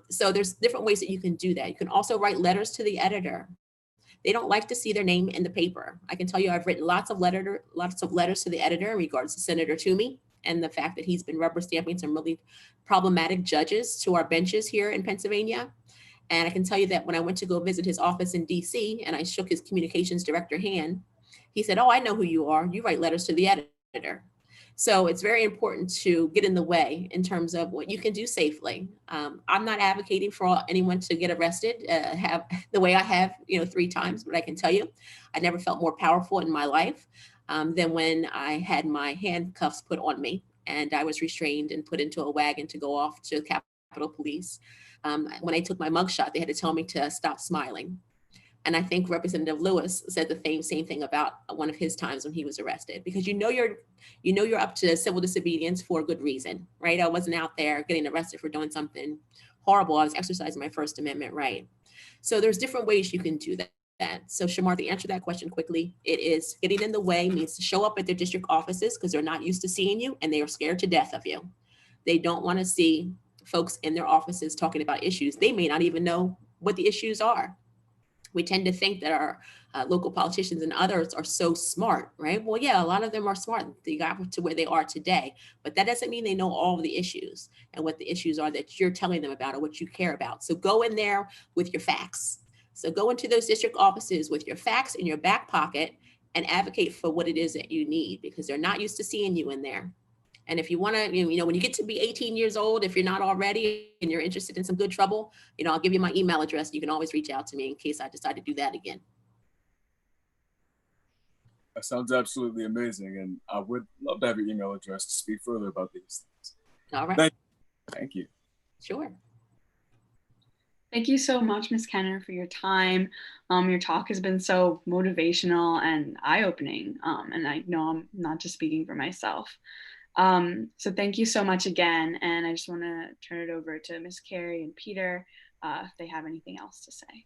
So there's different ways that you can do that. You can also write letters to the editor. They don't like to see their name in the paper. I can tell you I've written lots of letters to the editor in regards to Senator Toomey and the fact that he's been rubber stamping some really problematic judges to our benches here in Pennsylvania. And I can tell you that when I went to go visit his office in DC and I shook his communications director hand, he said, oh, I know who you are. You write letters to the editor. So it's very important to get in the way in terms of what you can do safely. I'm not advocating for anyone to get arrested, have the way I have, 3 times, but I can tell you, I never felt more powerful in my life than when I had my handcuffs put on me and I was restrained and put into a wagon to go off to Capitol Police. When I took my mugshot, they had to tell me to stop smiling. And I think Representative Lewis said the same thing about one of his times when he was arrested, because you're up to civil disobedience for a good reason, right? I wasn't out there getting arrested for doing something horrible. I was exercising my First Amendment right. So there's different ways you can do that. So Shamar, to answer that question quickly, it is getting in the way means to show up at their district offices because they're not used to seeing you and they are scared to death of you. They don't want to see folks in their offices talking about issues. They may not even know what the issues are. We tend to think that our local politicians and others are so smart, right? Well, yeah, a lot of them are smart. They got to where they are today, but that doesn't mean they know all of the issues and what the issues are that you're telling them about or what you care about. So go in there with your facts. So go into those district offices with your facts in your back pocket and advocate for what it is that you need because they're not used to seeing you in there. And if you want to, when you get to be 18 years old, if you're not already and you're interested in some good trouble, I'll give you my email address. You can always reach out to me in case I decide to do that again. That sounds absolutely amazing. And I would love to have your email address to speak further about these things. All right. Thank you. Sure. Thank you so much, Ms. Kenner, for your time. Your talk has been so motivational and eye-opening. And I know I'm not just speaking for myself. So thank you so much again. And I just want to turn it over to Ms. Carey and Peter if they have anything else to say.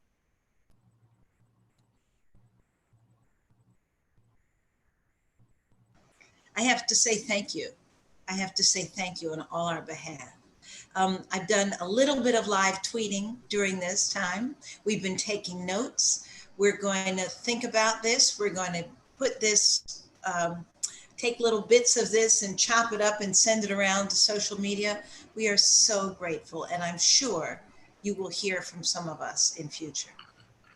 I have to say thank you. I have to say thank you on all our behalf. I've done a little bit of live tweeting during this time. We've been taking notes. We're going to think about this. We're going to put this, take little bits of this and chop it up and send it around to social media. We are so grateful, and I'm sure you will hear from some of us in future.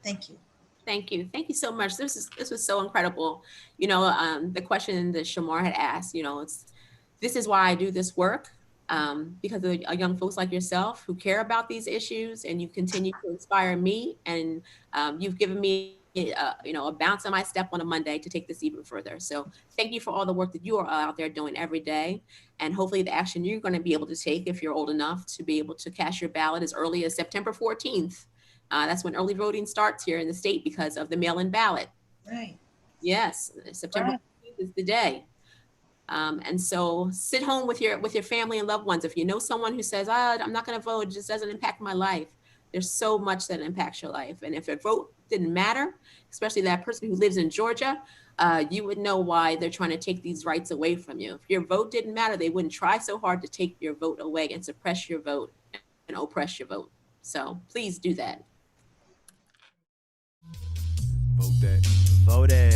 Thank you. Thank you. Thank you so much. This was so incredible. The question that Shamar had asked, this is why I do this work, because of young folks like yourself who care about these issues, and you continue to inspire me, and you've given me a bounce on my step on a Monday to take this even further. So thank you for all the work that you are out there doing every day. And hopefully the action you're going to be able to take if you're old enough to be able to cast your ballot as early as September 14th. That's when early voting starts here in the state because of the mail-in ballot. Right. Yes, September 14th is the day. And so sit home with your family and loved ones. If you know someone who says, I'm not going to vote, it just doesn't impact my life. There's so much that impacts your life. And if your vote didn't matter, especially that person who lives in Georgia, you would know why they're trying to take these rights away from you. If your vote didn't matter, they wouldn't try so hard to take your vote away and suppress your vote and oppress your vote. So please do that. Vote that. Vote that.